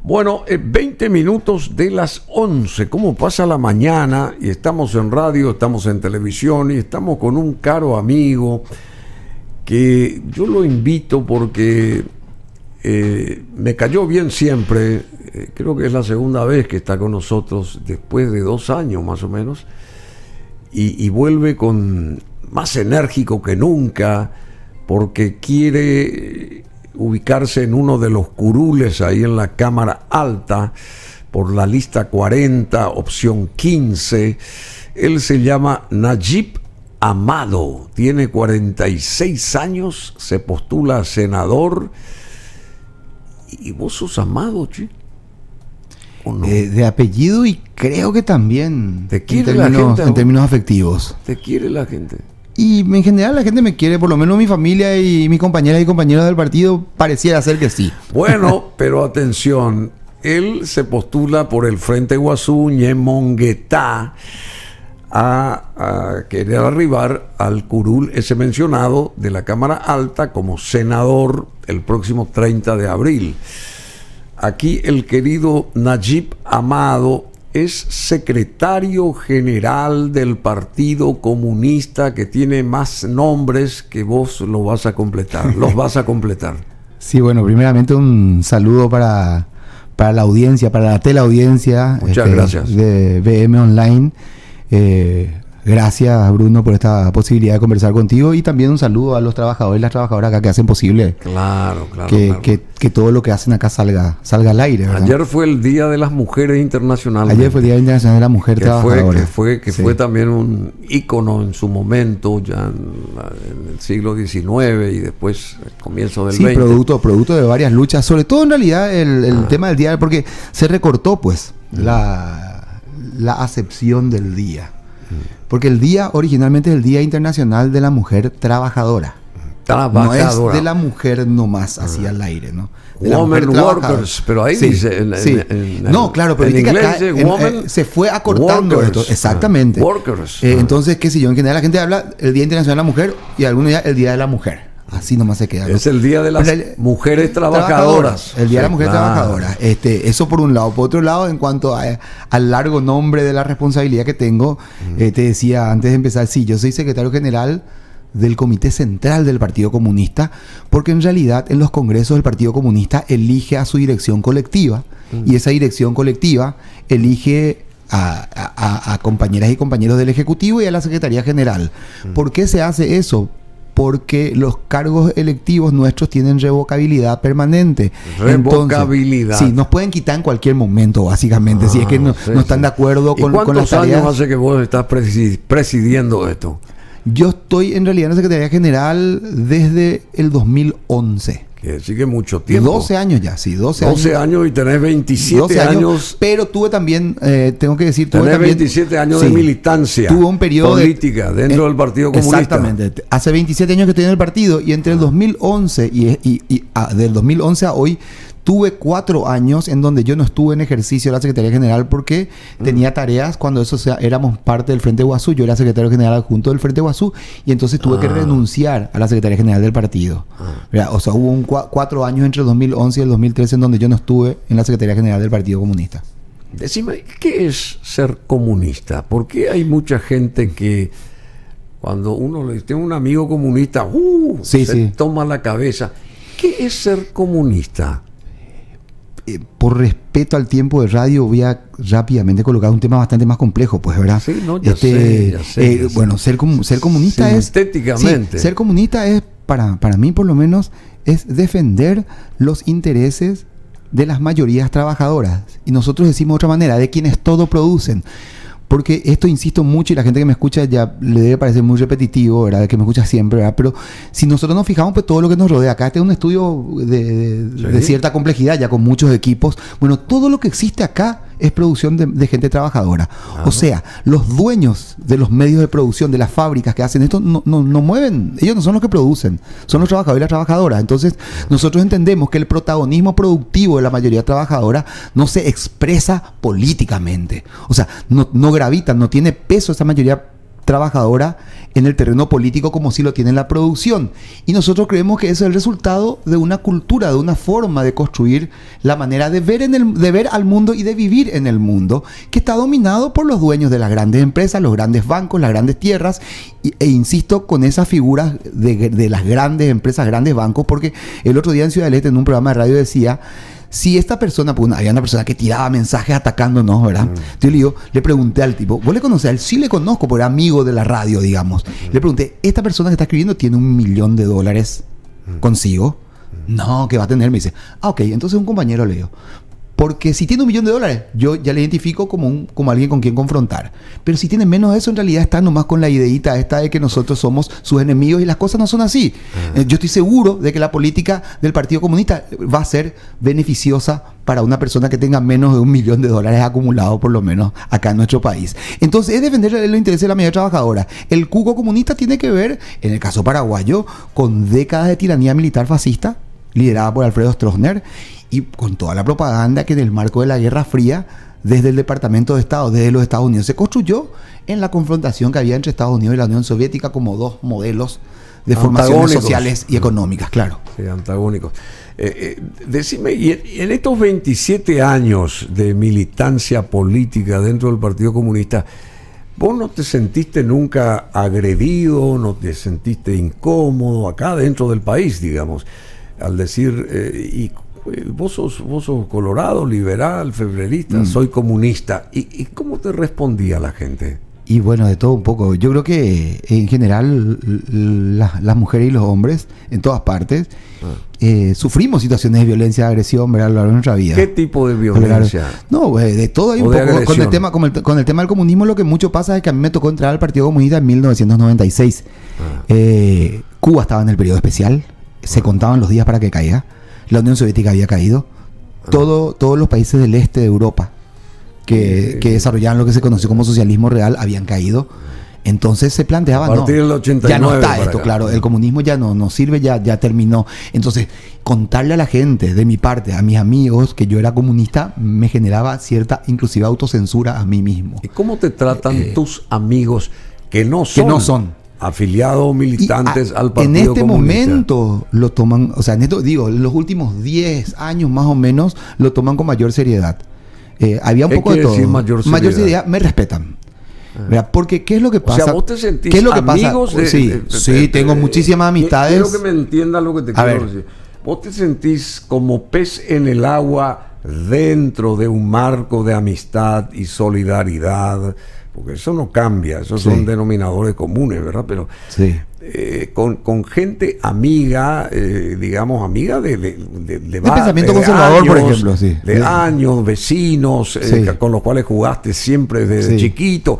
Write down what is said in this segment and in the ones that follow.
Bueno, 20 minutos de las 11. ¿Cómo pasa la mañana? Y estamos en radio, estamos en televisión y estamos con un caro amigo que yo lo invito porque me cayó bien siempre. Creo que es la segunda vez que está con nosotros después de 2 años más o menos. Y vuelve con más enérgico que nunca porque quiere ubicarse en uno de los curules ahí en la Cámara Alta por la lista 40, opción 15. Él se llama Najib Amado, tiene 46 años, se postula a senador. ¿Y vos sos Amado, che? ¿O no? De apellido y creo que también ¿Te quiere la gente? En términos afectivos. ¿Te quiere la gente? Y en general la gente me quiere, por lo menos mi familia y mis compañeras y compañeros del partido pareciera ser que sí. Bueno, pero atención, él se postula por el Frente Guazú Ñemonguetá a querer arribar al curul ese mencionado de la Cámara Alta como senador el próximo 30 de abril. Aquí el querido Najib Amado es secretario general del Partido Comunista, que tiene más nombres que vos los vas a completar. Sí, bueno, primeramente un saludo para la audiencia, para la teleaudiencia. Muchas gracias. De BM Online. Gracias, Bruno, por esta posibilidad de conversar contigo, y también un saludo a los trabajadores y las trabajadoras acá que hacen posible que todo lo que hacen acá salga al aire, ¿verdad? Ayer fue el Día de las Mujeres Internacional. Ayer fue el Día Internacional de la Mujer Trabajadora. Fue también un ícono en su momento, ya en el siglo XIX y después el comienzo del XX. Producto de varias luchas, sobre todo en realidad el tema del día, porque se recortó pues la acepción del día. Porque el día originalmente es el Día Internacional de la Mujer Trabajadora. No es de la mujer nomás así al aire, ¿no? De Women workers, pero ahí dice no, claro, pero en inglés acá, se fue acortando esto. Exactamente. Workers. Entonces, qué sé yo, en general la gente habla el Día Internacional de la Mujer y algunos días el Día de la Mujer. Así nomás se queda, ¿no? Es el Día de las Mujeres Trabajadoras. El Día de la Mujer Trabajadora. Eso por un lado. Por otro lado, en cuanto al largo nombre de la responsabilidad que tengo, te decía antes de empezar, sí, yo soy secretario general del Comité Central del Partido Comunista, porque en realidad en los congresos del Partido Comunista elige a su dirección colectiva, y esa dirección colectiva elige a compañeras y compañeros del Ejecutivo y a la Secretaría General. ¿Por qué se hace eso? Porque los cargos electivos nuestros tienen revocabilidad permanente. Revocabilidad. Entonces, sí, nos pueden quitar en cualquier momento, básicamente, si es que no están de acuerdo con las tareas. ¿Cuántos años hace que vos estás presidiendo esto? Yo estoy en realidad en la Secretaría General desde el 2011. Que sigue mucho tiempo. 12 años ya, sí, 12 años y tenés 27 años. Pero tuve también, tengo que decir, tenés 27 años de militancia. Tuve un periodo política dentro del Partido Comunista. Exactamente. Hace 27 años que estoy en el partido, y entre el 2011 del 2011 a hoy tuve 4 años en donde yo no estuve en ejercicio de la Secretaría General porque tenía tareas cuando éramos parte del Frente Guazú. Yo era secretario general adjunto del Frente Guazú, y entonces tuve que renunciar a la Secretaría General del partido. O sea, hubo 4 años entre el 2011 y el 2013 en donde yo no estuve en la Secretaría General del Partido Comunista. Decime, ¿qué es ser comunista? ¿Por qué hay mucha gente que cuando uno le tiene un amigo comunista, se toma la cabeza? ¿Qué es ser comunista? Por respeto al tiempo de radio, voy a rápidamente colocar un tema bastante más complejo, pues, ¿verdad? Sí, no, ya sé. Bueno, ser comunista sintéticamente. Ser comunista es, para mí por lo menos, es defender los intereses de las mayorías trabajadoras. Y nosotros decimos de otra manera, de quienes todo producen. Porque esto insisto mucho, y la gente que me escucha ya le debe parecer muy repetitivo, ¿verdad? Que me escucha siempre, ¿verdad? Pero si nosotros nos fijamos, pues todo lo que nos rodea acá, este es un estudio de cierta complejidad, ya con muchos equipos. Bueno, todo lo que existe acá es producción de gente trabajadora. O sea, los dueños de los medios de producción, de las fábricas que hacen esto, no mueven. Ellos no son los que producen, son los trabajadores y las trabajadoras. Entonces, nosotros entendemos que el protagonismo productivo de la mayoría trabajadora no se expresa políticamente. O sea, no gravita, no tiene peso esa mayoría trabajadora en el terreno político como si lo tiene en la producción. Y nosotros creemos que eso es el resultado de una cultura, de una forma de construir la manera de ver, de ver al mundo y de vivir en el mundo, que está dominado por los dueños de las grandes empresas, los grandes bancos, las grandes tierras, e insisto con esas figuras de las grandes empresas, grandes bancos, porque el otro día en Ciudad del Este, en un programa de radio, decía: si esta persona, pues había una persona que tiraba mensajes atacándonos, ¿verdad? Entonces le pregunté al tipo: ¿vos le conocés a él? Sí, le conozco, porque era amigo de la radio, digamos. Le pregunté: ¿esta persona que está escribiendo tiene $1 millón consigo? No, que va a tener, me dice. Ah, ok, entonces un compañero le digo: porque si tiene $1 millón, yo ya le identifico como alguien con quien confrontar. Pero si tiene menos de eso, en realidad está nomás con la ideita esta de que nosotros somos sus enemigos, y las cosas no son así. Yo estoy seguro de que la política del Partido Comunista va a ser beneficiosa para una persona que tenga menos de $1 millón acumulado, por lo menos acá en nuestro país. Entonces, es defender los intereses de la mayoría trabajadora. El cuco comunista tiene que ver, en el caso paraguayo, con décadas de tiranía militar fascista, liderada por Alfredo Stroessner, y con toda la propaganda que en el marco de la Guerra Fría, desde el Departamento de Estado, desde los Estados Unidos, se construyó en la confrontación que había entre Estados Unidos y la Unión Soviética como dos modelos de formaciones sociales y económicas, claro. Sí, antagónicos. Decime, y en estos 27 años de militancia política dentro del Partido Comunista, ¿vos no te sentiste nunca agredido, no te sentiste incómodo acá dentro del país, digamos, al decir, vos sos colorado, liberal, febrerista, soy comunista? ¿Y cómo te respondía la gente? Y bueno, de todo un poco. Yo creo que en general las mujeres y los hombres, en todas partes, sufrimos situaciones de violencia, de agresión, ¿verdad? A lo largo de nuestra vida. ¿Qué tipo de violencia? No, de todo hay un poco. Con el tema del comunismo, lo que mucho pasa es que a mí me tocó entrar al Partido Comunista en 1996. Cuba estaba en el periodo especial, se contaban los días para que caiga. La Unión Soviética había caído. Todos los países del este de Europa que desarrollaban lo que se conoció como socialismo real habían caído. Entonces se planteaba, a partir del 89, ya no está esto, acá. Claro, el comunismo ya no sirve, ya terminó. Entonces, contarle a la gente, de mi parte, a mis amigos, que yo era comunista, me generaba cierta, inclusive, autocensura a mí mismo. ¿Y cómo te tratan tus amigos que no son afiliados militantes al Partido En este Comunista? momento lo toman, o sea, en los últimos 10 años más o menos, lo toman con mayor seriedad. Había un poco de todo. Mayor seriedad, me respetan. ¿Verdad? Porque ¿qué es lo que pasa? O sea, vos te sentís ¿qué es lo que amigos pasa? Sí, tengo muchísimas amistades. Quiero que me entiendas lo que te quiero decir. Vos te sentís como pez en el agua dentro de un marco de amistad y solidaridad, porque eso no cambia, esos son denominadores comunes, ¿verdad? Pero con gente amiga, digamos, amiga de pensamiento conservador, años, por ejemplo, de años, vecinos, con los cuales jugaste siempre desde chiquito.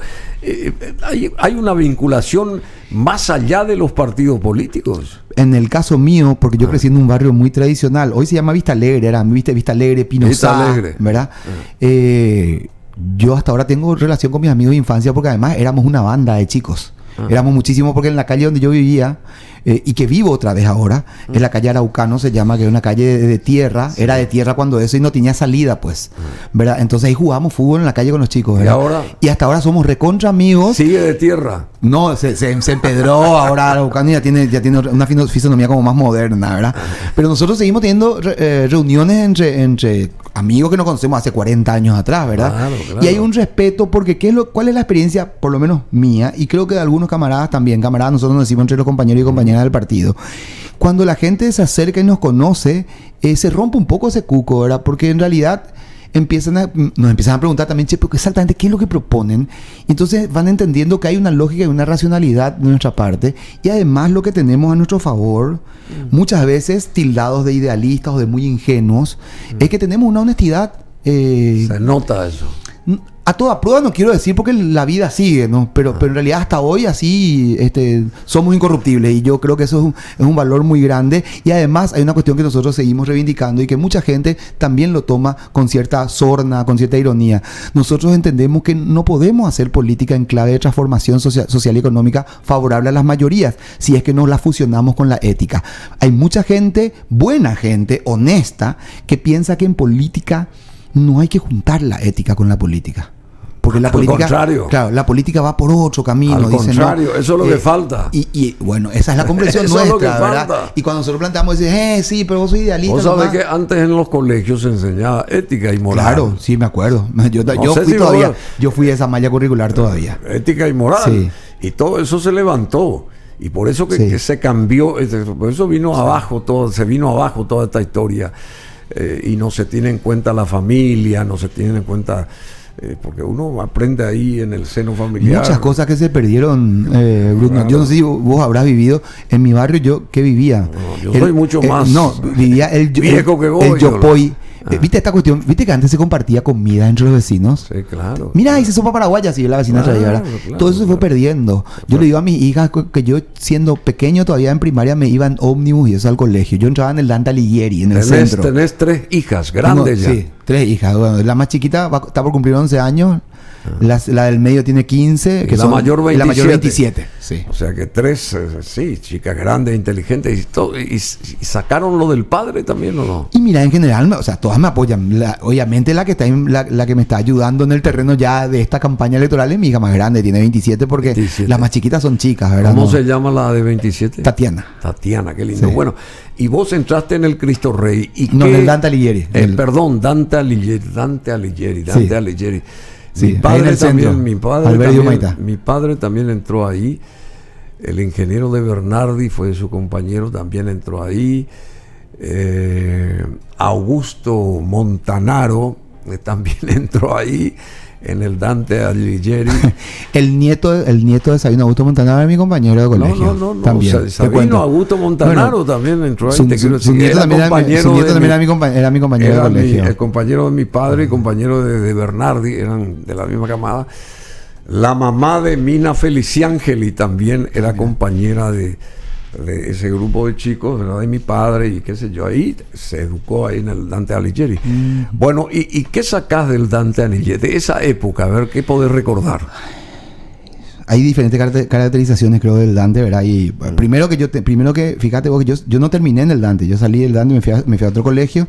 Hay una vinculación más allá de los partidos políticos. En el caso mío, porque yo crecí en un barrio muy tradicional, hoy se llama Vista Alegre, Vista Alegre, Pinosá, ¿verdad? Yo hasta ahora tengo relación con mis amigos de infancia, porque además éramos una banda de chicos. Éramos muchísimos, porque en la calle donde yo vivía, y que vivo otra vez ahora, en la calle Araucano se llama, que es una calle de tierra, era de tierra cuando eso, y no tenía salida, pues, ¿verdad? Entonces ahí jugábamos fútbol en la calle con los chicos, ¿verdad? Y hasta ahora somos recontra amigos. ¿Sigue de tierra? No, se empedró, ahora Araucano ya tiene una fisonomía como más moderna, ¿verdad? Pero nosotros seguimos teniendo reuniones entre amigos que nos conocemos hace 40 años atrás, ¿verdad? Claro. Y hay un respeto, porque ¿cuál es la experiencia, por lo menos mía, y creo que de algunos camaradas también, nosotros nos decimos entre los compañeros y compañeras del partido, cuando la gente se acerca y nos conoce, se rompe un poco ese cuco, ¿verdad? Porque en realidad nos empiezan a preguntar también, pero exactamente qué es lo que proponen. Y entonces van entendiendo que hay una lógica y una racionalidad de nuestra parte, y además lo que tenemos a nuestro favor, muchas veces tildados de idealistas o de muy ingenuos, es que tenemos una honestidad. Se nota eso. A toda prueba no quiero decir, porque la vida sigue, ¿no? Pero en realidad hasta hoy así somos incorruptibles, y yo creo que eso es un valor muy grande. Y además hay una cuestión que nosotros seguimos reivindicando y que mucha gente también lo toma con cierta sorna, con cierta ironía. Nosotros entendemos que no podemos hacer política en clave de transformación social y económica favorable a las mayorías, si es que no la fusionamos con la ética. Hay mucha gente, buena gente, honesta, que piensa que en política no hay que juntar la ética con la política. porque la Al política, contrario. claro, la política va por otro camino. Al dicen, contrario, ¿no? eso es lo que falta. Y bueno, esa es la comprensión Eso es lo nuestra, que ¿verdad? falta. Y cuando nosotros planteamos, decir, sí, pero vos sois idealista. Vos sabés nomás. que antes en los colegios se enseñaba ética y moral. Claro, sí, me acuerdo. Yo sé fui si todavía, vos- yo fui de esa malla curricular todavía. Ética y moral. Sí. Y todo eso se levantó. Y por eso Sí. que se cambió, por eso vino abajo todo, se vino abajo toda esta historia. Y no se tiene en cuenta la familia, no se tiene en cuenta, porque uno aprende ahí en el seno familiar. Muchas cosas que se perdieron, Bruno. Claro. Yo no sé si vos habrás vivido en mi barrio. Yo que vivía. No, yo soy mucho más No, vivía viejo que vos, el yo. Yopoy. ¿Viste esta cuestión? ¿Viste que antes se compartía comida entre los vecinos? Sí, claro. Mira, hice sopa paraguaya, si la vecina Claro, traía, ¿verdad? claro, Todo eso se fue claro. perdiendo. Yo le digo a mis hijas que yo, siendo pequeño todavía en primaria, me iba en ómnibus y eso al colegio. Yo entraba en el Dante Alighieri, en el centro. Tenés 3 hijas grandes ya. Sí, 3 hijas. Bueno, la más chiquita está por cumplir 11 años. La del medio tiene 15. Y Que la son, mayor y la mayor 27. 27. Sí. O sea que 3, sí, chicas grandes, inteligentes. Y sacaron lo del padre también, ¿o no? Y mira, en general, o sea, todas me apoyan. Obviamente la que está la que me está ayudando en el terreno ya de esta campaña electoral es mi hija más grande, tiene 27, porque 27. las más chiquitas son chicas, ¿verdad? ¿Cómo No. se llama la de 27? Tatiana. Tatiana, qué lindo. Sí. Bueno, y vos entraste en el Cristo Rey. ¿Y No, qué- en el Dante Alighieri. Perdón, Dante Alighieri. Sí. Sí, Mi ahí en padre el también, centro, Alberto Maitá. mi padre también entró ahí. El ingeniero de Bernardi fue su compañero, también entró ahí. Augusto Montanaro también entró ahí en el Dante Alighieri. El nieto de Sabino Augusto Montanaro era mi compañero de colegio. No. También. te Sabino cuento. Augusto Montanaro Bueno, también entró ahí. Su, te quiero su decir, nieto era también, compañero su nieto de también mi- era mi compañero de era colegio. el compañero de mi padre y compañero de Bernardi, eran de la misma camada. La mamá de Mina Feliciangeli también era compañera de ese grupo de chicos, ¿verdad? De mi padre y qué sé yo. Ahí se educó ahí en el Dante Alighieri. Bueno, ¿y qué sacás del Dante Alighieri? De esa época, a ver, ¿qué podés recordar? Hay diferentes caracterizaciones, creo, del Dante, ¿verdad? Y primero que, fíjate vos, que yo no terminé en el Dante. Yo salí del Dante y me fui a otro colegio.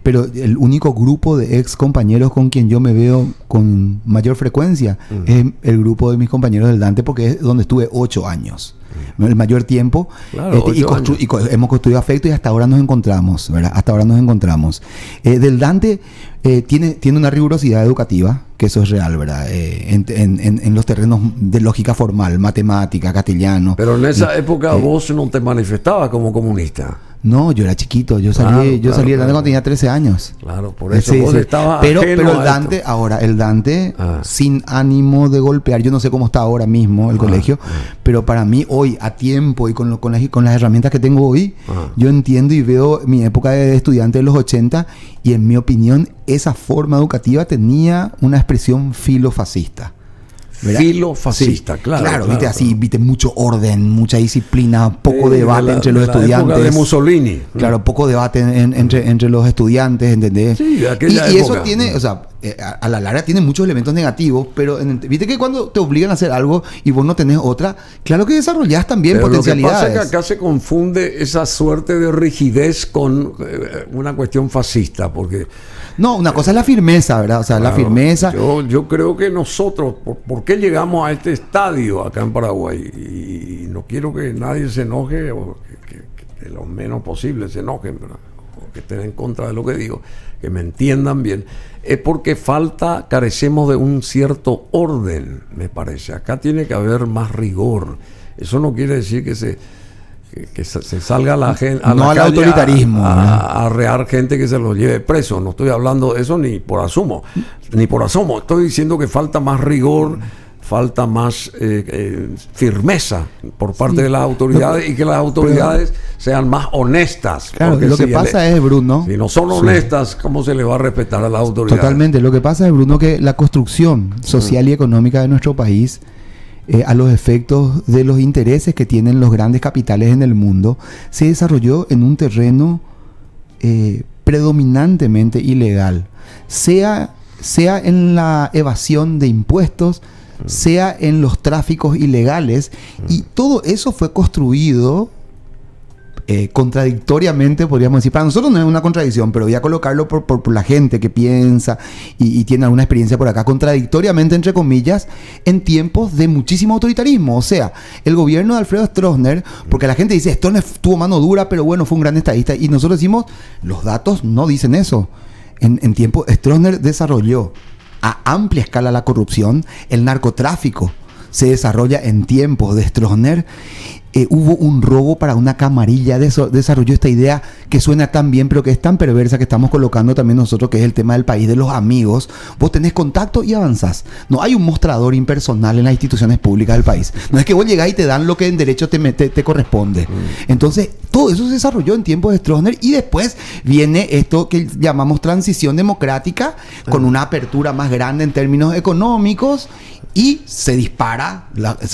Pero el único grupo de ex compañeros con quien yo me veo con mayor frecuencia es el grupo de mis compañeros del Dante, porque es donde estuve 8 años. El mayor tiempo. Claro, 8 años. Hemos construido afecto y hasta ahora nos encontramos, ¿verdad? Hasta ahora nos encontramos. Del Dante tiene una rigurosidad educativa, que eso es real, ¿verdad? En los terrenos de lógica formal, matemática, castellano. Pero en esa época vos no te manifestabas como comunista. No, yo era chiquito, yo salí del Dante cuando tenía 13 años. Claro, por eso Sí, vos sí. estabas pero ajeno el a Dante, esto. el Dante, sin ánimo de golpear, yo no sé cómo está ahora mismo el colegio, pero para mí hoy, a tiempo y con las herramientas que tengo hoy, yo entiendo y veo mi época de estudiante de los 80 y en mi opinión esa forma educativa tenía una expresión filofascista. ¿verdad? Filofascista, Sí, claro. viste, así, viste, mucho orden, mucha disciplina, poco debate entre los La estudiantes. época de Mussolini. Claro, poco debate entre los estudiantes, ¿entendés? Sí, de aquella y eso época. tiene, o sea, a la larga tiene muchos elementos negativos, pero viste que cuando te obligan a hacer algo y vos no tenés otra, claro que desarrollás también Pero lo que pasa potencialidades. es que acá se confunde esa suerte de rigidez con una cuestión fascista, porque No, una cosa es la firmeza, ¿verdad? O sea, la claro, firmeza. Yo creo que nosotros, ¿por qué llegamos a este estadio acá en Paraguay? Y no quiero que nadie se enoje, o que lo menos posible se enojen, ¿verdad? O que estén en contra de lo que digo, que me entiendan bien. Es porque carecemos de un cierto orden, me parece. Acá tiene que haber más rigor. Eso no quiere decir que se salga la gente No al autoritarismo, a arrear gente que se los lleve preso. No estoy hablando de eso ni por asomo. Estoy diciendo que falta más rigor, falta más firmeza por parte de las autoridades, y que las autoridades sean más honestas. Claro, Porque lo que pasa es, Bruno, si no son honestas, ¿cómo se le va a respetar a las autoridades? totalmente. Lo que pasa es, Bruno, que la construcción social y económica de nuestro país, a los efectos de los intereses que tienen los grandes capitales en el mundo, se desarrolló en un terreno predominantemente ilegal, sea en la evasión de impuestos, sea en los tráficos ilegales, y todo eso fue construido contradictoriamente, podríamos decir, para nosotros no es una contradicción, pero voy a colocarlo por la gente que piensa y tiene alguna experiencia por acá, contradictoriamente, entre comillas, en tiempos de muchísimo autoritarismo. O sea, el gobierno de Alfredo Stroessner, porque la gente dice, Stroessner tuvo mano dura, pero bueno, fue un gran estadista, y nosotros decimos, los datos no dicen eso. En tiempo, Stroessner desarrolló a amplia escala la corrupción, el narcotráfico se desarrolla en tiempos de Stroessner. Hubo un robo para una camarilla, desarrolló esta idea que suena tan bien, pero que es tan perversa, que estamos colocando también nosotros, que es el tema del país de los amigos. Vos tenés contacto y avanzás. No hay un mostrador impersonal en las instituciones públicas del país. No es que vos llegás y te dan lo que en derecho te corresponde. Entonces, todo eso se desarrolló en tiempos de Stroessner, y después viene esto que llamamos transición democrática, con una apertura más grande en términos económicos, y se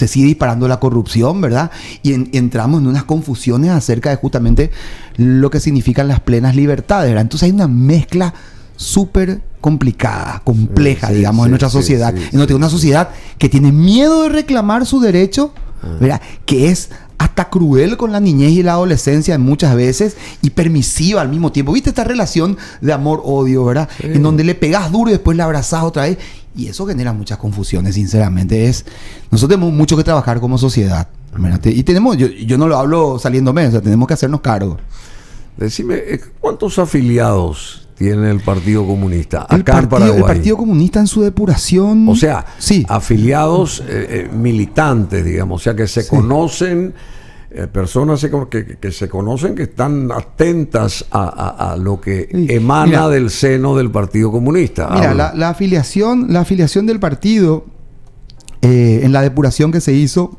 sigue disparando la corrupción, ¿verdad? Y entramos en unas confusiones acerca de justamente lo que significan las plenas libertades, ¿verdad? Entonces hay una mezcla súper complicada, compleja, digamos, en nuestra sociedad. En una sociedad que tiene miedo de reclamar su derecho, ¿verdad? Que es hasta cruel con la niñez y la adolescencia muchas veces, y permisiva al mismo tiempo. ¿Viste esta relación de amor-odio, verdad? Sí. En donde le pegás duro y después le abrazás otra vez. Y eso genera muchas confusiones, sinceramente. Nosotros tenemos mucho que trabajar como sociedad, ¿verdad? Y yo no lo hablo saliéndome, o sea, tenemos que hacernos cargo. Decime, ¿cuántos afiliados tiene el Partido Comunista acá en Paraguay? El Partido Comunista en su depuración... O sea, sí, afiliados militantes, digamos, o sea, que se conocen, personas que se conocen, que están atentas a lo que emana del seno del Partido Comunista. Mira, la afiliación del partido, en la depuración que se hizo,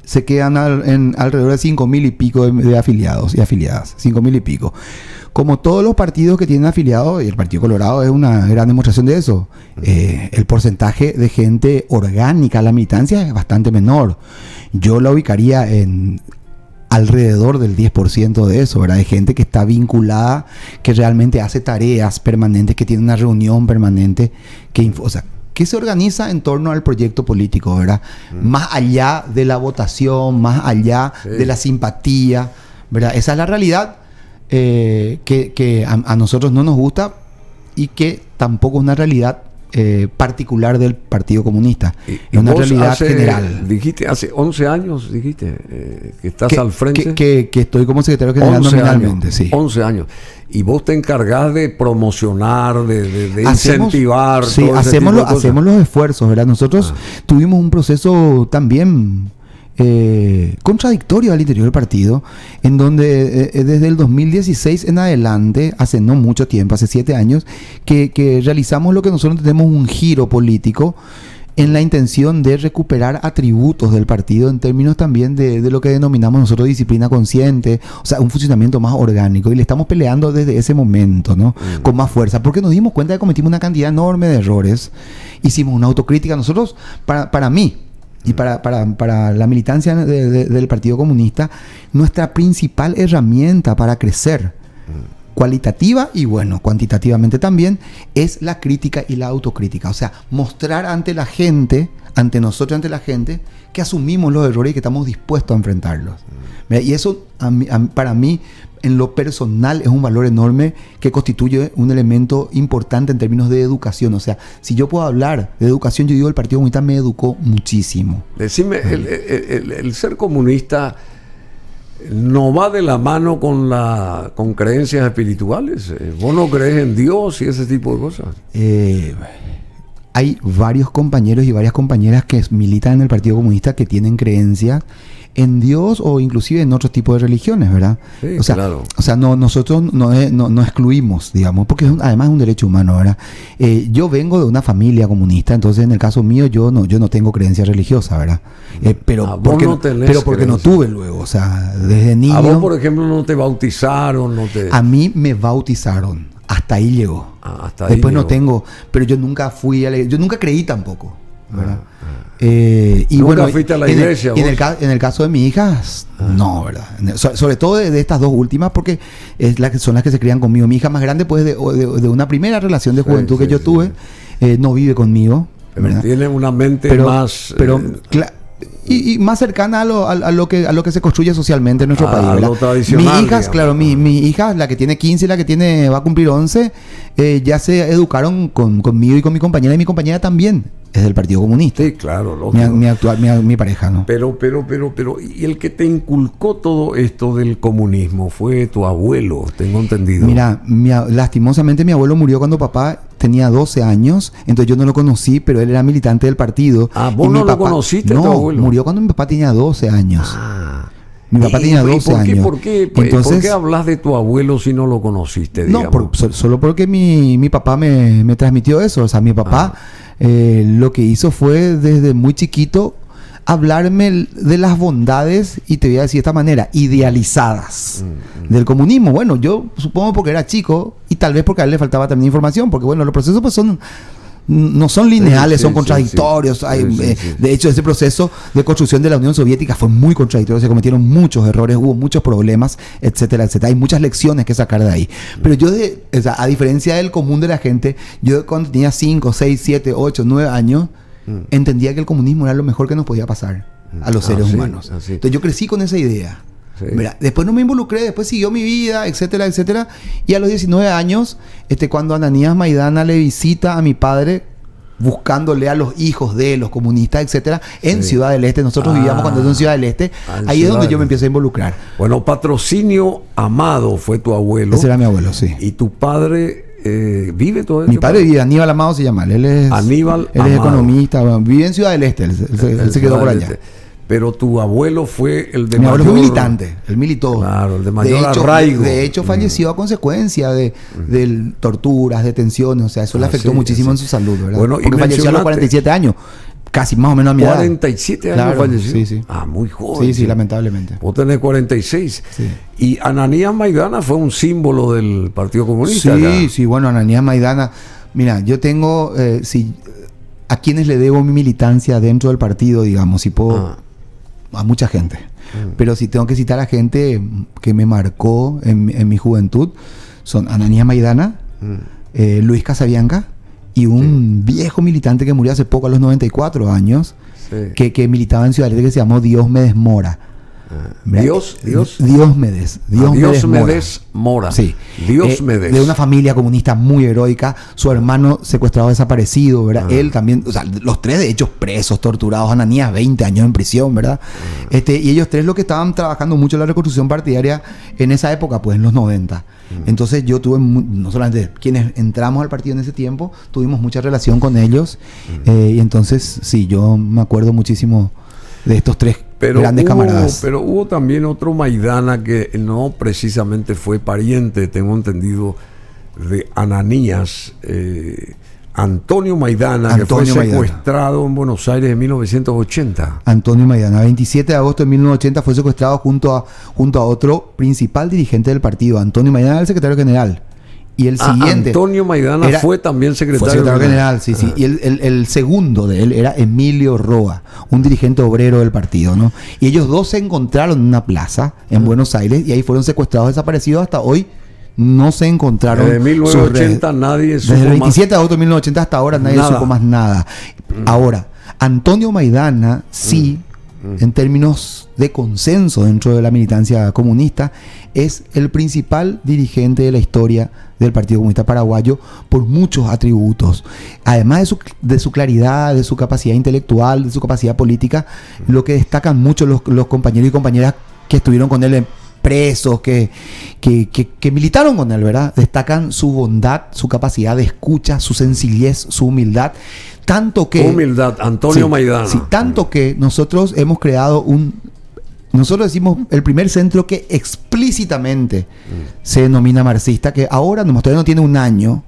se quedan alrededor de 5.000 y pico de afiliados y afiliadas, 5.000 y pico. Como todos los partidos que tienen afiliados, y el Partido Colorado es una gran demostración de eso, el porcentaje de gente orgánica a la militancia es bastante menor. Yo la ubicaría en alrededor del 10% de eso, ¿verdad? De gente que está vinculada, que realmente hace tareas permanentes, que tiene una reunión permanente, que se organiza en torno al proyecto político, ¿verdad? Más allá de la votación, más allá de la simpatía, ¿verdad? Esa es la realidad. Que a nosotros no nos gusta, y que tampoco es una realidad particular del Partido Comunista. Es una realidad general. Dijiste, hace 11 años, que estás al frente. Que estoy como secretario general nominalmente, sí. 11 años. Y vos te encargás de promocionar, de incentivar. Sí, hacemos los esfuerzos, ¿verdad? Nosotros tuvimos un proceso también contradictorio al interior del partido, en donde desde el 2016 en adelante, hace no mucho tiempo, hace 7 años, que realizamos lo que nosotros tenemos un giro político en la intención de recuperar atributos del partido, en términos también de lo que denominamos nosotros disciplina consciente, o sea, un funcionamiento más orgánico, y le estamos peleando desde ese momento, ¿no? Con más fuerza, porque nos dimos cuenta de que cometimos una cantidad enorme de errores, hicimos una autocrítica. Nosotros, para mí, y para la militancia del Partido Comunista, nuestra principal herramienta para crecer, cualitativa y cuantitativamente también, es la crítica y la autocrítica. O sea, mostrar ante la gente, ante nosotros, ante la gente, que asumimos los errores y que estamos dispuestos a enfrentarlos. Y eso, para mí, en lo personal, es un valor enorme, que constituye un elemento importante en términos de educación. O sea, si yo puedo hablar de educación, yo digo, el Partido Comunista me educó muchísimo. Decime, el ser comunista no va de la mano con creencias espirituales. ¿Vos no crees en Dios y ese tipo de cosas? Hay varios compañeros y varias compañeras que militan en el Partido Comunista que tienen creencias en Dios, o inclusive en otros tipos de religiones, ¿verdad? Sí, claro. O sea, nosotros no excluimos, digamos, porque además es un derecho humano, ¿verdad? Yo vengo de una familia comunista, entonces en el caso mío yo no tengo creencia religiosa, ¿verdad? Pero porque no tuve luego, o sea, desde niño. ¿A vos, por ejemplo, no te bautizaron? A mí me bautizaron, hasta ahí llegó. Hasta ahí Después llegó. No tengo, pero yo nunca yo nunca creí tampoco, ¿verdad? Y ¿nunca fuiste a la iglesia? En el caso de mi hija, no, ¿verdad? Sobre todo de estas dos últimas, porque son las que se crían conmigo. Mi hija más grande, pues, de una primera relación de juventud que yo tuve, no vive conmigo. Pero tiene una mente más... y más cercana a lo que se construye socialmente en nuestro país, ¿verdad? Lo tradicional, Mis hijas, digamos. claro, mi hija, la que tiene 15 y la que va a cumplir 11, ya se educaron conmigo y con mi compañera, y mi compañera también es del Partido Comunista. Sí, claro, lógico. Mi pareja, ¿no? Pero, y el que te inculcó todo esto del comunismo fue tu abuelo, tengo entendido. Mira, lastimosamente mi abuelo murió cuando papá tenía 12 años, entonces yo no lo conocí, pero él era militante del partido. Ah, ¿vos y no mi lo conociste a tu No, abuelo? murió cuando mi papá tenía 12 años. Ah. Mi papá tenía 12 años. ¿Por qué hablas de tu abuelo si no lo conociste, digamos? No, solo porque mi papá me transmitió eso. O sea, mi papá lo que hizo fue desde muy chiquito hablarme de las bondades, y te voy a decir de esta manera, idealizadas del comunismo. Bueno, yo supongo porque era chico y tal vez porque a él le faltaba también información, porque bueno, los procesos pues no son lineales, son contradictorios. De hecho, ese proceso de construcción de la Unión Soviética fue muy contradictorio, se cometieron muchos errores, hubo muchos problemas, etcétera, etcétera. Hay muchas lecciones que sacar de ahí. Pero yo, a diferencia del común de la gente, yo cuando tenía 5, 6, 7, 8, 9 años, entendía que el comunismo era lo mejor que nos podía pasar a los seres humanos. Entonces yo crecí con esa idea. Sí. Después no me involucré, después siguió mi vida, etcétera, etcétera. Y a los 19 años, cuando Ananías Maidana le visita a mi padre, buscándole a los hijos de los comunistas, etcétera, en Ciudad del Este. Nosotros vivíamos cuando en Ciudad del Este. Ahí es donde yo me empiezo a involucrar. Bueno, Patrocinio Amado fue tu abuelo. Ese era mi abuelo, sí. ¿Y tu padre vive todavía? Mi padre vive, Aníbal Amado se llama. Él es economista, vive en Ciudad del Este. Él se quedó por allá. Pero tu abuelo fue el de Mi abuelo fue militante, él militó. Claro, el de mayor arraigo. De hecho, falleció a consecuencia de torturas, detenciones. O sea, eso le afectó muchísimo en su salud, ¿verdad? Bueno, porque falleció a los 47 años, casi más o menos a mi edad. 47 años falleció. Sí. Muy joven. Sí, lamentablemente. Vos tenés 46. Sí. Y Ananías Maidana fue un símbolo del Partido Comunista. Sí, bueno, Ananías Maidana. Mira, yo tengo, a quienes le debo mi militancia dentro del partido, digamos, si puedo... a mucha gente, pero si tengo que citar a gente que me marcó en mi juventud, son Ananías Maidana, Luis Casabianca y un viejo militante que murió hace poco a los 94 años, que militaba en Ciudad del Este, que se llamó Diomedes Mora. Diomedes Mora. Sí. Diomedes. De una familia comunista muy heroica, su hermano secuestrado, desaparecido, ¿verdad? Él también, o sea, los tres de hecho presos, torturados, Ananías 20 años en prisión, ¿verdad? Y ellos tres lo que estaban trabajando mucho en la reconstrucción partidaria en esa época, pues en los 90. Entonces yo tuve, no solamente quienes entramos al partido en ese tiempo, tuvimos mucha relación con ellos, y entonces sí, yo me acuerdo muchísimo de estos tres grandes camaradas. Pero hubo también otro Maidana que no precisamente fue pariente, tengo entendido, de Ananías, Antonio Maidana, que fue secuestrado en Buenos Aires en 1980. Antonio Maidana, 27 de agosto de 1980 fue secuestrado junto a otro principal dirigente del partido. Antonio Maidana, el secretario general. Y el siguiente... Antonio Maidana fue también secretario general, sí. Y el segundo de él era Emilio Roa, un dirigente obrero del partido, ¿no? Y ellos dos se encontraron en una plaza en Buenos Aires y ahí fueron secuestrados, desaparecidos. Hasta hoy no se encontraron. Desde 1980 nadie supo más. Desde el 27 de agosto de 1980 hasta ahora nadie supo más nada. Ahora, Antonio Maidana en términos de consenso dentro de la militancia comunista, es el principal dirigente de la historia del Partido Comunista Paraguayo por muchos atributos. Además de su claridad, de su capacidad intelectual, de su capacidad política, lo que destacan mucho los compañeros y compañeras que estuvieron con él presos, que militaron con él, ¿verdad? Destacan su bondad, su capacidad de escucha, su sencillez, su humildad. Tanto que... Humildad, Antonio Maidana. Sí, tanto que nosotros hemos creado nosotros decimos el primer centro que explícitamente se denomina marxista, que ahora todavía no tiene un año,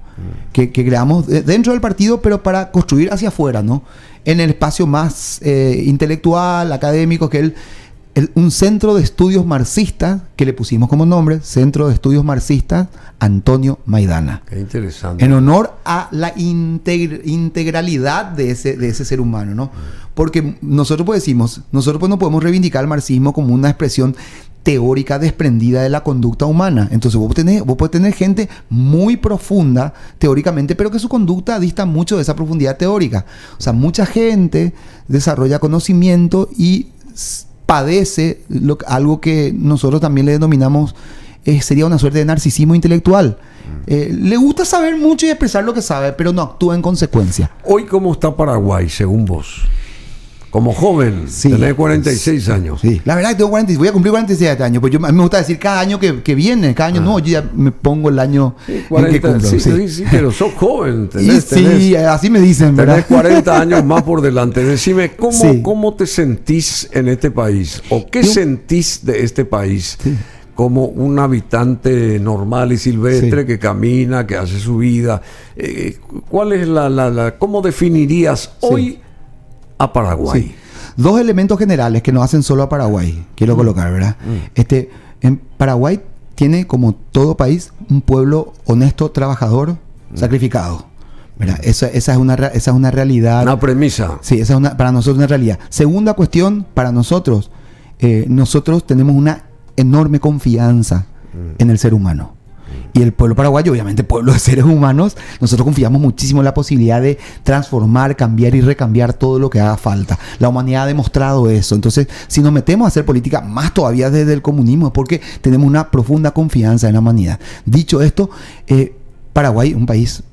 que creamos dentro del partido, pero para construir hacia afuera, ¿no? En el espacio más intelectual, académico, que un centro de estudios marxistas, que le pusimos como nombre, Centro de Estudios Marxistas Antonio Maidana. Qué interesante. En honor a la integralidad de ese ser humano, ¿no? Porque nosotros pues no podemos reivindicar el marxismo como una expresión teórica desprendida de la conducta humana. Entonces vos podés tener gente muy profunda teóricamente, pero que su conducta dista mucho de esa profundidad teórica. O sea, mucha gente desarrolla conocimiento y padece algo que nosotros también le denominamos, sería una suerte de narcisismo intelectual. Le gusta saber mucho y expresar lo que sabe, pero no actúa en consecuencia. Hoy, ¿cómo está Paraguay, según vos? Como joven, Sí. tenés 46 años. Sí, la verdad que tengo 40, voy a cumplir 47 años. Pues a mí me gusta decir cada año que viene, cada año no, yo ya me pongo el año Sí, en que cumplo. sí, pero sos joven. Sí, así me dicen, ¿verdad? Tenés 40 años más por delante. Decime, Sí. ¿cómo te sentís en este país? ¿O qué Yo- sentís de este país? Sí. Como un habitante normal y silvestre Sí. que camina, que hace su vida. ¿Cuál es cómo definirías hoy a Paraguay? Sí. Dos elementos generales que nos hacen solo a Paraguay, quiero colocar, ¿verdad? En Paraguay tiene, como todo país, un pueblo honesto, trabajador, sacrificado, ¿verdad? Esa es una realidad. Una premisa. Sí, esa es para nosotros una realidad. Segunda cuestión, para nosotros tenemos una enorme confianza en el ser humano. Y el pueblo paraguayo, obviamente pueblo de seres humanos, nosotros confiamos muchísimo en la posibilidad de transformar, cambiar y recambiar todo lo que haga falta. La humanidad ha demostrado eso. Entonces, si nos metemos a hacer política, más todavía desde el comunismo, es porque tenemos una profunda confianza en la humanidad. Dicho esto, Paraguay, un país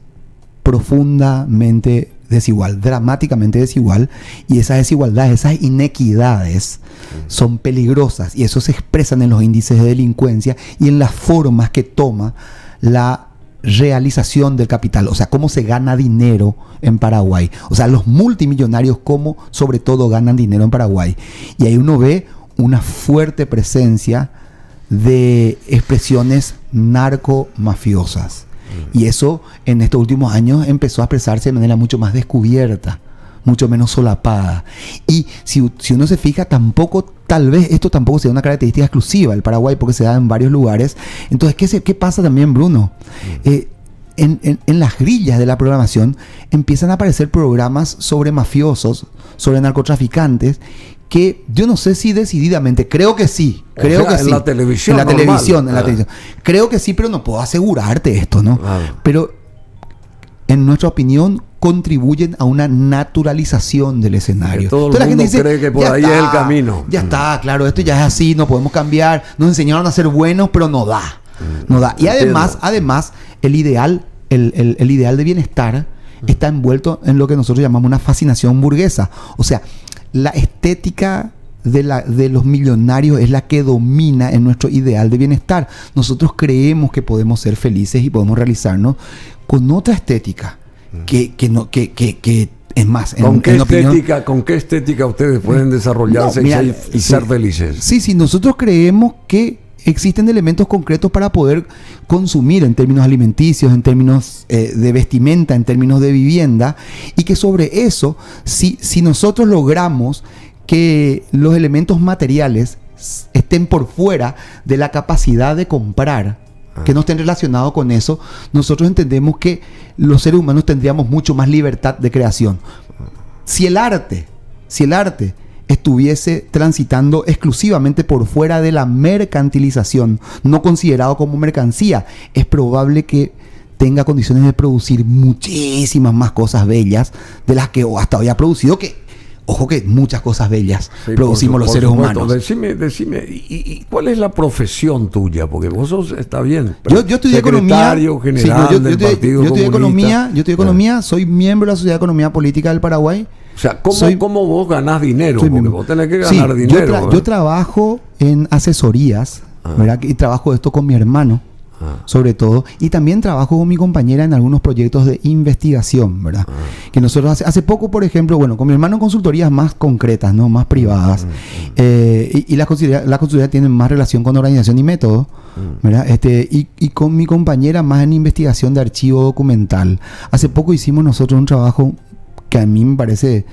profundamente desigual, dramáticamente desigual, y esas desigualdades, esas inequidades son peligrosas, y eso se expresan en los índices de delincuencia y en las formas que toma la realización del capital, o sea, cómo se gana dinero en Paraguay, o sea, los multimillonarios cómo sobre todo ganan dinero en Paraguay, y ahí uno ve una fuerte presencia de expresiones narco-mafiosas. Y eso en estos últimos años empezó a expresarse de manera mucho más descubierta, mucho menos solapada. Y si uno se fija, tal vez esto tampoco sea una característica exclusiva del Paraguay, porque se da en varios lugares. Entonces, ¿qué pasa también, Bruno? En las grillas de la programación empiezan a aparecer programas sobre mafiosos, sobre narcotraficantes, que yo no sé si decididamente, creo que sí. Creo que sí. En la televisión. En la televisión. Creo que sí, pero no puedo asegurarte esto, ¿no? Claro. Pero, en nuestra opinión, contribuyen a una naturalización del escenario. Todo el Entonces, mundo dice, cree que por ya ahí está, es el camino. Ya está, claro, esto ya es así, no podemos cambiar. Nos enseñaron a ser buenos, pero no da. No da. Y además, el ideal de bienestar está envuelto en lo que nosotros llamamos una fascinación burguesa. O sea, la estética de los millonarios es la que domina en nuestro ideal de bienestar. Nosotros creemos que podemos ser felices y podemos realizarnos con otra estética que es más, ¿Con qué estética ustedes pueden desarrollarse y ser felices? Sí, nosotros creemos que existen elementos concretos para poder consumir en términos alimenticios, en términos de vestimenta, en términos de vivienda, y que sobre eso, si nosotros logramos que los elementos materiales estén por fuera de la capacidad de comprar, que no estén relacionados con eso, nosotros entendemos que los seres humanos tendríamos mucho más libertad de creación. Si el arte estuviese transitando exclusivamente por fuera de la mercantilización, no considerado como mercancía, es probable que tenga condiciones de producir muchísimas más cosas bellas de las que hasta hoy ha producido, ojo que muchas cosas bellas producimos los seres humanos. Decime, ¿y cuál es la profesión tuya? Porque vos está bien. Yo estudié economía. Secretario general del Partido Comunista. Yo estudié economía, soy miembro de la Sociedad de Economía Política del Paraguay. O sea, ¿cómo vos ganás dinero? Porque vos tenés que ganar Sí, dinero. yo trabajo en asesorías, ¿verdad? Y trabajo esto con mi hermano, sobre todo, y también trabajo con mi compañera en algunos proyectos de investigación, ¿verdad? Que nosotros hace poco, por ejemplo, con mi hermano en consultorías más concretas, ¿no? Más privadas, y las consultorías tienen más relación con organización y método, ¿verdad? Y con mi compañera más en investigación de archivo documental. Hace poco hicimos nosotros un trabajo que a mí me parece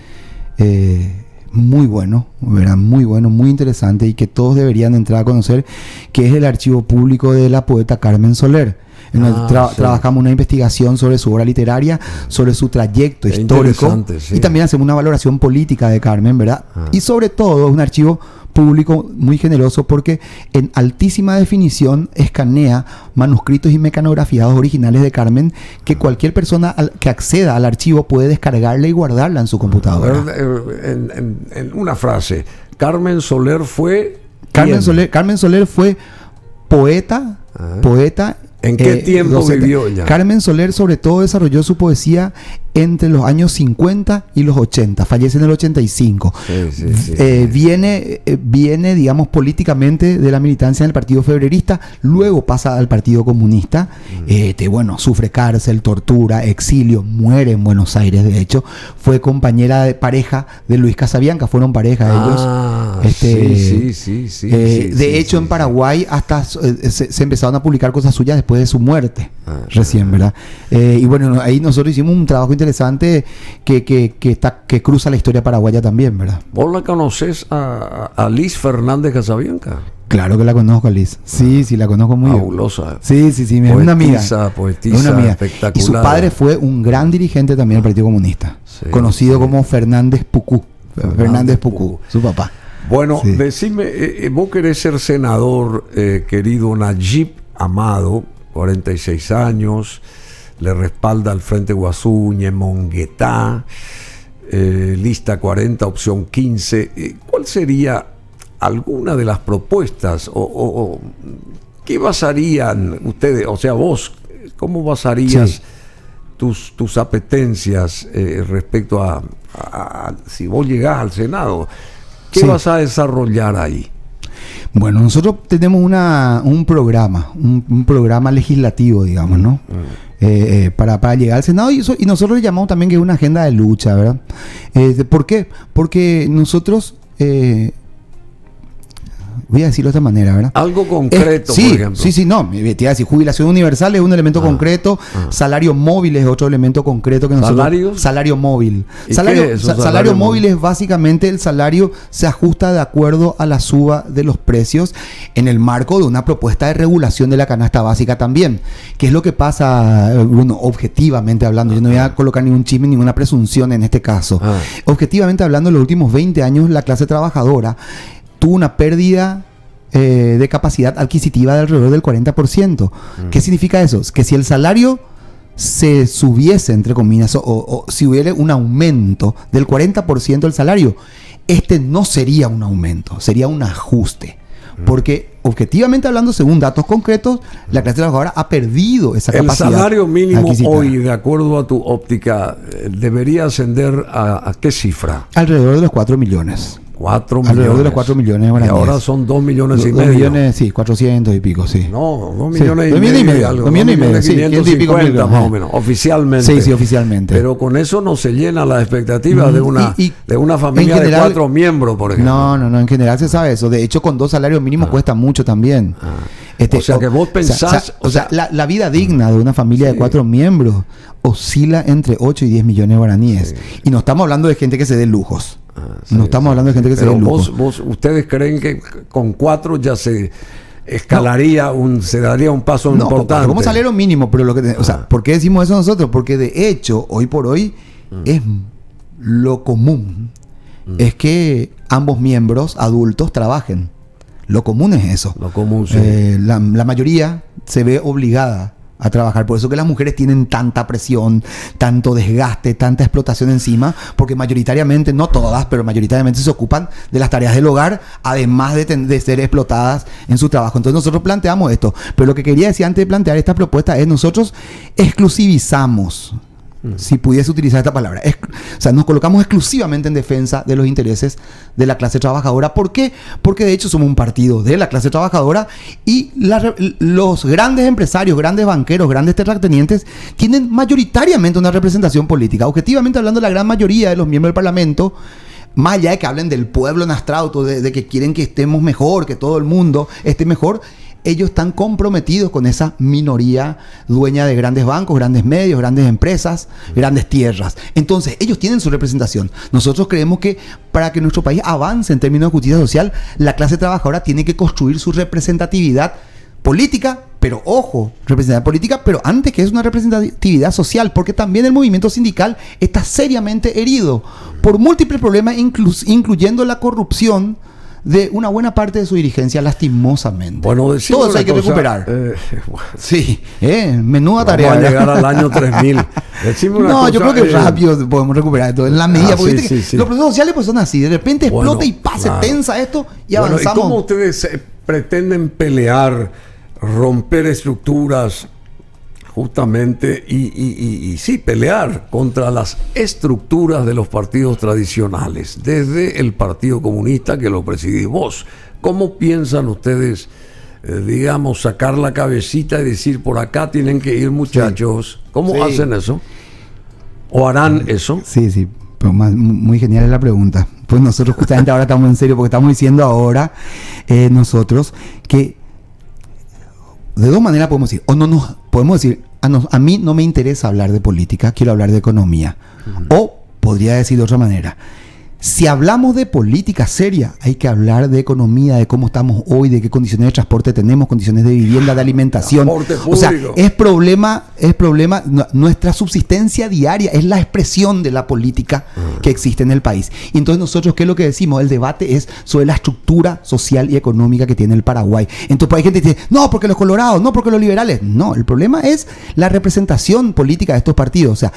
muy bueno, ¿verdad? Muy bueno, muy interesante, y que todos deberían entrar a conocer, que es el archivo público de la poeta Carmen Soler. Trabajamos una investigación sobre su obra literaria, sobre su trayecto histórico, sí. Y también hacemos una valoración política de Carmen, ¿verdad? Y sobre todo un archivo público muy generoso porque en altísima definición escanea manuscritos y mecanografiados originales de Carmen que cualquier persona que acceda al archivo puede descargarla y guardarla en su computadora. En una frase, Carmen Soler fue... Carmen Soler fue poeta. ¿En qué tiempo docente. vivió ella? Carmen Soler sobre todo desarrolló su poesía entre los años 50 y los 80, fallece en el 85. Viene, digamos, políticamente de la militancia en el Partido Febrerista, luego pasa al Partido Comunista, sufre cárcel, tortura, exilio, muere en Buenos Aires, de hecho, fue compañera de pareja de Luis Casabianca, fueron pareja ellos. De hecho, en Paraguay hasta se empezaron a publicar cosas suyas después de su muerte, recién, ¿verdad? Y bueno, ahí nosotros hicimos un trabajo interesante que cruza la historia paraguaya también, ¿verdad? ¿Vos la conocés a Liz Fernández Casabianca? Claro que la conozco a Liz. Sí, la conozco muy bien. Fabulosa. Sí, es una amiga. Poetisa, una amiga. Espectacular. Y su padre fue un gran dirigente también del Partido Comunista, conocido como Fernández Pucú. Fernández Pucú, su papá. Bueno, decime, vos querés ser senador, querido Nayib Amado, 46 años, le respalda al Frente Guasuñe, Monguetá, lista 40, opción 15. ¿Cuál sería alguna de las propuestas o qué basarían ustedes, o sea, vos, cómo basarías tus apetencias respecto a si vos llegás al Senado? ¿Qué vas a desarrollar ahí? Bueno, nosotros tenemos un programa legislativo, digamos, ¿no? Para llegar al Senado, y nosotros le llamamos también que es una agenda de lucha, ¿verdad? ¿Por qué? Porque nosotros... voy a decirlo de esta manera, ¿verdad? Algo concreto, por ejemplo. Te iba a decir, jubilación universal es un elemento concreto, salario móvil es otro elemento concreto que nosotros... ¿Salarios? Salario móvil. Salario móvil es básicamente el salario se ajusta de acuerdo a la suba de los precios en el marco de una propuesta de regulación de la canasta básica también. ¿Qué es lo que pasa, Bruno? Objetivamente hablando, yo no voy a colocar ningún chisme, ninguna presunción en este caso. Objetivamente hablando, en los últimos 20 años la clase trabajadora tuvo una pérdida de capacidad adquisitiva de alrededor del 40%. ¿Qué significa eso? Que si el salario se subiese, entre comillas, o si hubiera un aumento del 40% del salario, este no sería un aumento, sería un ajuste. Porque objetivamente hablando, según datos concretos, la clase trabajadora ha perdido esa capacidad. El salario mínimo hoy, de acuerdo a tu óptica, debería ascender a ¿qué cifra? Alrededor de los 4 millones. 4 millones. Alrededor de los 4 millones. Y ahora son 2 millones y medio. 2 millones, 400 y pico, sí. No, 2 millones y medio. 2 millones y medio, 550 más o menos, oficialmente. Sí, oficialmente. Pero con eso no se llena la expectativa de una familia de 4 miembros, por ejemplo. No, en general se sabe eso. De hecho, con 2 salarios mínimos cuesta mucho también. O sea que vos pensás... la vida digna de una familia de 4 miembros oscila entre 8 y 10 millones de guaraníes. Y no estamos hablando de gente que se dé lujos. No estamos hablando de gente que se dé lujos. ¿Ustedes creen que con 4 ya se escalaría, se daría un paso importante? Como salario mínimo, pero ¿por qué decimos eso nosotros? Porque de hecho, hoy por hoy, es lo común. Es que ambos miembros adultos trabajen. Lo común es eso. Lo común, sí. La mayoría se ve obligada a trabajar. Por eso que las mujeres tienen tanta presión, tanto desgaste, tanta explotación encima, porque mayoritariamente, no todas, pero mayoritariamente se ocupan de las tareas del hogar, además de ser explotadas en su trabajo. Entonces nosotros planteamos esto. Pero lo que quería decir antes de plantear esta propuesta es nosotros exclusivizamos, si pudiese utilizar esta palabra, nos colocamos exclusivamente en defensa de los intereses de la clase trabajadora. ¿Por qué? Porque de hecho somos un partido de la clase trabajadora y los grandes empresarios, grandes banqueros, grandes terratenientes tienen mayoritariamente una representación política. Objetivamente hablando, la gran mayoría de los miembros del Parlamento, más allá de que hablen del pueblo en astrauto, de que quieren que estemos mejor, que todo el mundo esté mejor, ellos están comprometidos con esa minoría dueña de grandes bancos, grandes medios, grandes empresas, grandes tierras. Entonces, ellos tienen su representación. Nosotros creemos que para que nuestro país avance en términos de justicia social, la clase trabajadora tiene que construir su representatividad política, pero ojo, representatividad política, pero antes que es una representatividad social, porque también el movimiento sindical está seriamente herido por múltiples problemas, incluyendo la corrupción de una buena parte de su dirigencia, lastimosamente. Bueno, todo eso hay que recuperar. Bueno, sí, menuda vamos tarea. a llegar al año 3000. Decime una cosa, yo creo que rápido podemos recuperar esto en la medida. Porque sí. los procesos sociales pues son así. De repente explota y pasa, claro, tensa esto y avanzamos. ¿Y cómo ustedes pretenden pelear, romper estructuras, justamente, y sí, pelear contra las estructuras de los partidos tradicionales, desde el Partido Comunista que lo presidís vos? ¿Cómo piensan ustedes, digamos, sacar la cabecita y decir, por acá tienen que ir, muchachos? ¿Cómo hacen eso? ¿O harán eso? Sí, pero muy genial es la pregunta. Pues nosotros justamente ahora estamos en serio, porque estamos diciendo ahora nosotros que de dos maneras podemos decir, o no nos podemos decir, a mí no me interesa hablar de política, quiero hablar de economía. O podría decir de otra manera, si hablamos de política seria, hay que hablar de economía, de cómo estamos hoy, de qué condiciones de transporte tenemos, condiciones de vivienda, de alimentación. O sea, es problema, nuestra subsistencia diaria, es la expresión de la política que existe en el país. Y entonces nosotros, ¿qué es lo que decimos? El debate es sobre la estructura social y económica que tiene el Paraguay. Entonces hay gente que dice, no, porque los colorados, no, porque los liberales. No, el problema es la representación política de estos partidos. O sea,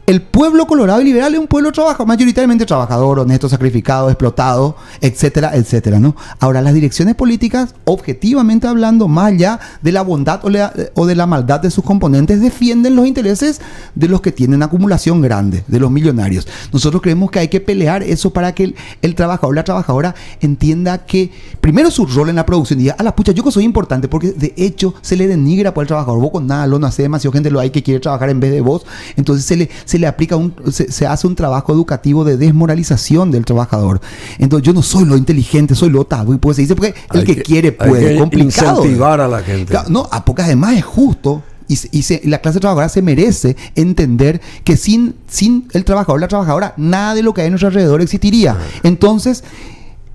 el pueblo colorado y liberal es un pueblo mayoritariamente trabajador, honesto, sacrificado, explotado, etcétera, etcétera, ¿no? Ahora, las direcciones políticas, objetivamente hablando, más allá de la bondad o de la maldad de sus componentes, defienden los intereses de los que tienen acumulación grande, de los millonarios. Nosotros creemos que hay que pelear eso para que el trabajador, la trabajadora, entienda que, primero, su rol en la producción, y diga, a la pucha, yo que soy importante, porque de hecho se le denigra por el trabajador. Vos con nada, lo no hace demasiado gente, lo hay que quiere trabajar en vez de vos. Entonces se le aplica se hace un trabajo educativo de desmoralización del trabajador. Entonces yo no soy lo inteligente, soy lo tabú, y pues se dice porque el que quiere puede. Hay que complicado incentivar a la gente. No, porque además es justo. Y la clase trabajadora se merece entender que sin el trabajador, la trabajadora, nada de lo que hay a nuestro alrededor existiría. Entonces,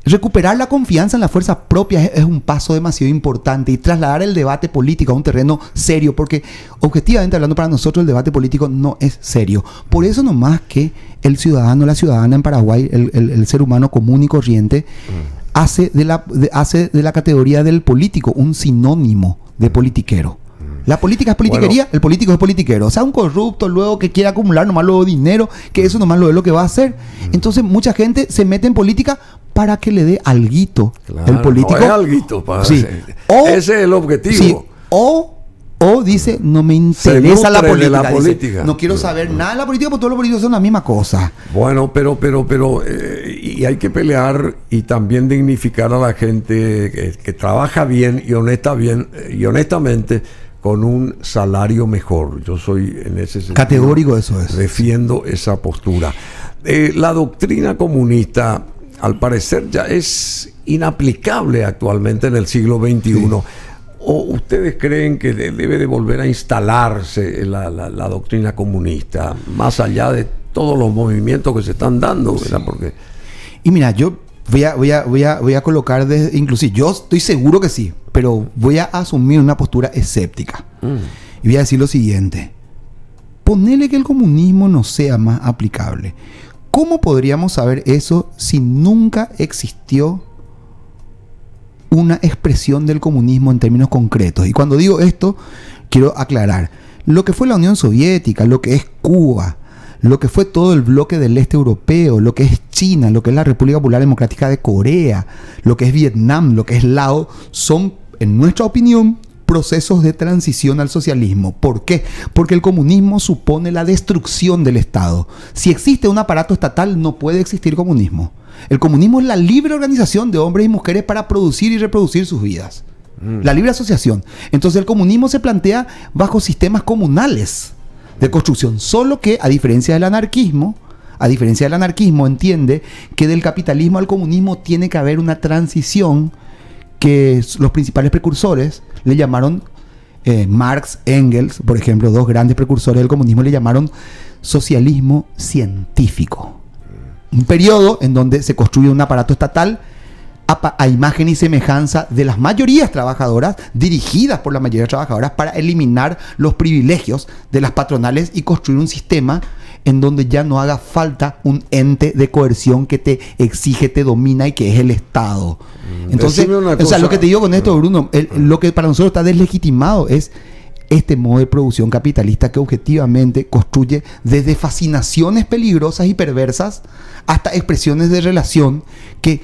recuperar la confianza en la fuerza propia es un paso demasiado importante, y trasladar el debate político a un terreno serio, porque objetivamente hablando, para nosotros el debate político no es serio. Por eso nomás que el ciudadano, la ciudadana en Paraguay, el ser humano común y corriente, hace de la categoría del político un sinónimo de politiquero. La política es politiquería, el político es politiquero. O sea, un corrupto luego que quiere acumular nomás luego dinero, que eso nomás lo es lo que va a hacer. Entonces mucha gente se mete en política para que le dé alguito. Claro, el político. No es alguito para ese es el objetivo. Sí, o dice, no me interesa la política. Política. No quiero saber nada de la política, porque todos los políticos son la misma cosa. Bueno, pero y hay que pelear y también dignificar a la gente que trabaja bien y honestamente con un salario mejor. Yo soy en ese sentido categórico, eso es. Defiendo esa postura. La doctrina comunista, al parecer, ya es inaplicable actualmente en el siglo XXI. Sí. ¿O ustedes creen que debe de volver a instalarse la doctrina comunista, más allá de todos los movimientos que se están dando? ¿Verdad? Porque... Y mira, yo voy a colocar, inclusive, yo estoy seguro que sí, pero voy a asumir una postura escéptica. Y voy a decir lo siguiente: ponele que el comunismo no sea más aplicable. ¿Cómo podríamos saber eso si nunca existió una expresión del comunismo en términos concretos? Y cuando digo esto, quiero aclarar: lo que fue la Unión Soviética, lo que es Cuba, lo que fue todo el bloque del este europeo, lo que es China, lo que es la República Popular Democrática de Corea, lo que es Vietnam, lo que es Laos, son, en nuestra opinión, procesos de transición al socialismo. ¿Por qué? Porque el comunismo supone la destrucción del Estado. Si existe un aparato estatal, no puede existir comunismo. El comunismo es la libre organización de hombres y mujeres para producir y reproducir sus vidas. La libre asociación. Entonces el comunismo se plantea bajo sistemas comunales de construcción, solo que a diferencia del anarquismo, entiende que del capitalismo al comunismo tiene que haber una transición que los principales precursores le llamaron, Marx, Engels, por ejemplo, dos grandes precursores del comunismo, le llamaron socialismo científico. Un periodo en donde se construye un aparato estatal a imagen y semejanza de las mayorías trabajadoras, dirigidas por las mayorías trabajadoras, para eliminar los privilegios de las patronales y construir un sistema en donde ya no haga falta un ente de coerción que te exige, te domina y que es el Estado. Entonces, o sea, lo que te digo con esto, Bruno, lo que para nosotros está deslegitimado es este modo de producción capitalista que objetivamente construye desde fascinaciones peligrosas y perversas hasta expresiones de relación que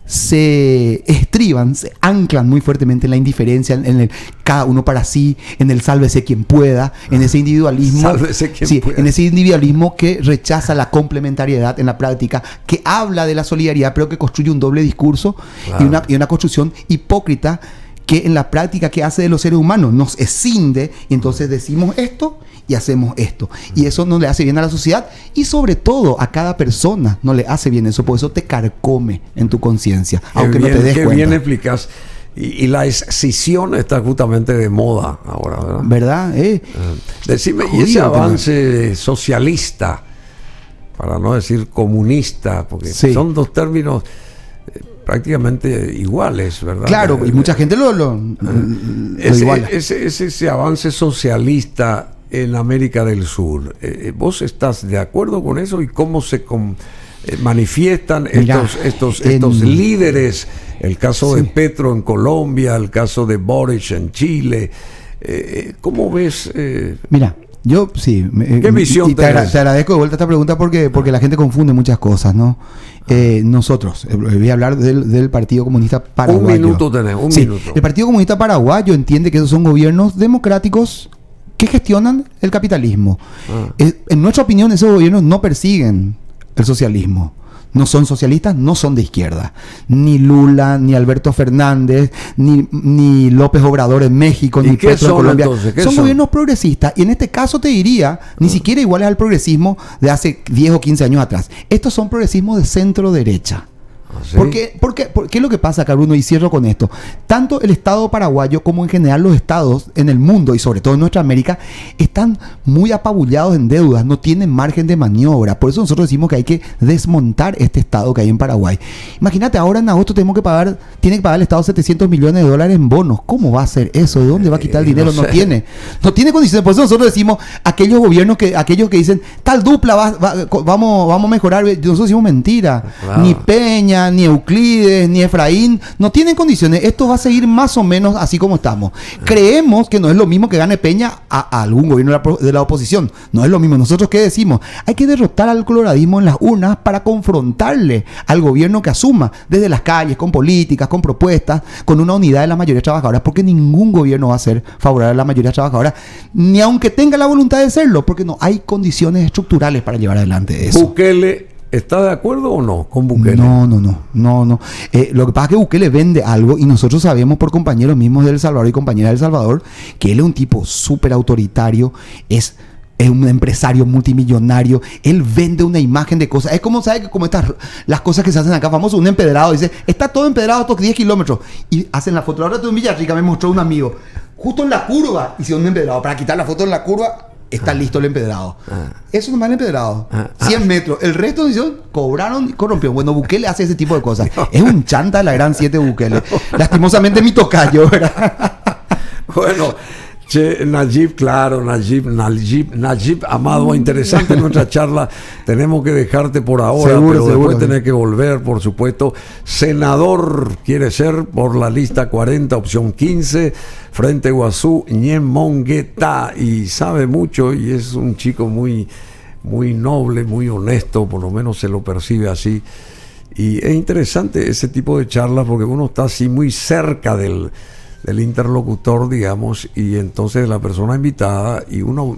se estriban, se anclan muy fuertemente en la indiferencia, en el cada uno para sí, en el sálvese quien pueda, en ese individualismo, en ese individualismo que rechaza la complementariedad en la práctica, que habla de la solidaridad, pero que construye un doble discurso, claro, y una construcción hipócrita que en la práctica que hace de los seres humanos nos escinde, y entonces decimos esto y hacemos esto, y eso no le hace bien a la sociedad, y sobre todo a cada persona no le hace bien eso, por eso te carcome en tu conciencia, aunque no te des cuenta. Qué bien explicas. Y la escisión está justamente de moda ahora, ¿verdad? Decime, y ese avance socialista, para no decir comunista, porque son dos términos prácticamente iguales, ¿verdad? Claro, y mucha gente lo iguala. Ese avance socialista en América del Sur, ¿vos estás de acuerdo con eso? ¿Y cómo se manifiestan estos líderes? El caso de Petro en Colombia, el caso de Boric en Chile. ¿Cómo ves? Mira, yo sí. ¿Qué visión te agradezco de vuelta esta pregunta porque la gente confunde muchas cosas, ¿no? Nosotros, voy a hablar del Partido Comunista Paraguayo. Un minuto tenemos, un minuto. El Partido Comunista Paraguayo entiende que esos son gobiernos democráticos que gestionan el capitalismo. En nuestra opinión, esos gobiernos no persiguen el socialismo. No son socialistas, no son de izquierda. Ni Lula, ni Alberto Fernández, ni López Obrador en México, ni Petro en Colombia. Son gobiernos progresistas. Y en este caso te diría, ni siquiera iguales al progresismo de hace 10 o 15 años atrás. Estos son progresismos de centro-derecha. ¿Sí? ¿Por qué es lo que pasa acá, Bruno? Y cierro con esto. Tanto el Estado paraguayo como en general los estados en el mundo y sobre todo en nuestra América están muy apabullados en deudas, no tienen margen de maniobra. Por eso nosotros decimos que hay que desmontar este Estado que hay en Paraguay. Imagínate, ahora en agosto tiene que pagar el Estado $700 millones en bonos. ¿Cómo va a hacer eso? ¿De dónde va a quitar el dinero? No tiene condiciones. Por eso nosotros decimos aquellos que dicen tal dupla vamos a mejorar. Nosotros decimos mentira. Claro. Ni Peña, ni Euclides, ni Efraín, no tienen condiciones. Esto va a seguir más o menos así como estamos. Creemos que no es lo mismo que gane Peña a algún gobierno de la oposición. No es lo mismo. ¿Nosotros qué decimos? Hay que derrotar al coloradismo en las urnas para confrontarle al gobierno que asuma desde las calles, con políticas, con propuestas, con una unidad de las mayorías trabajadoras, porque ningún gobierno va a ser favorable a la mayoría trabajadora, ni aunque tenga la voluntad de serlo, porque no hay condiciones estructurales para llevar adelante eso. Bukele, ¿está de acuerdo o no con Bukele? No. Lo que pasa es que Bukele vende algo y nosotros sabemos por compañeros mismos de El Salvador y compañeras de El Salvador que él es un tipo súper autoritario, es un empresario multimillonario, él vende una imagen de cosas. Es como, ¿sabes? Como las cosas que se hacen acá, famoso, un empedrado, dice, está todo empedrado estos 10 kilómetros. Y hacen la foto. Ahora tú en Villarrica me mostró un amigo, justo en la curva, hicieron un empedrado. Para quitar la foto en la curva, está listo el empedrado. Eso no es el empedrado. 100 metros. El resto cobraron y corrompieron. Bueno, Bukele hace ese tipo de cosas. Es un chanta de la gran 7 Bukele. Lastimosamente mi tocayo, ¿verdad? Bueno, Najib, claro, Najib, Amado, interesante nuestra charla. Tenemos que dejarte por ahora, pero después tenés que volver, por supuesto. Senador quiere ser por la lista 40, opción 15, Frente Guazú, Ñemongueta, y sabe mucho y es un chico muy, muy noble, muy honesto, por lo menos se lo percibe así. Y es interesante ese tipo de charlas porque uno está así muy cerca del interlocutor, digamos, y entonces la persona invitada y uno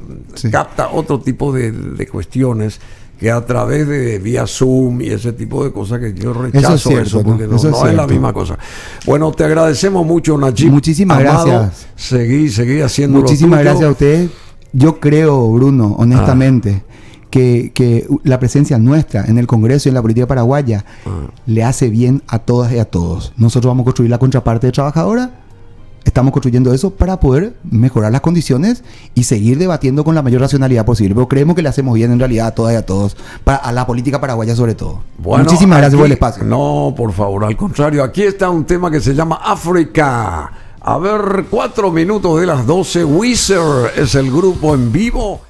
capta otro tipo de cuestiones que a través de vía Zoom y ese tipo de cosas que yo rechazo eso porque no es la misma cosa. Bueno, te agradecemos mucho, Najib. Muchísimas gracias. Seguí haciendo. Muchísimas gracias a ustedes. Yo creo, Bruno, honestamente, que la presencia nuestra en el Congreso y en la política paraguaya le hace bien a todas y a todos. Nosotros vamos a construir la contraparte de trabajadora. Estamos construyendo eso para poder mejorar las condiciones y seguir debatiendo con la mayor racionalidad posible. Pero creemos que le hacemos bien en realidad a todas y a todos, a la política paraguaya sobre todo. Bueno, muchísimas gracias por el espacio. No, por favor, al contrario. Aquí está un tema que se llama África. A ver, 4 minutos de las 12. Weezer es el grupo en vivo.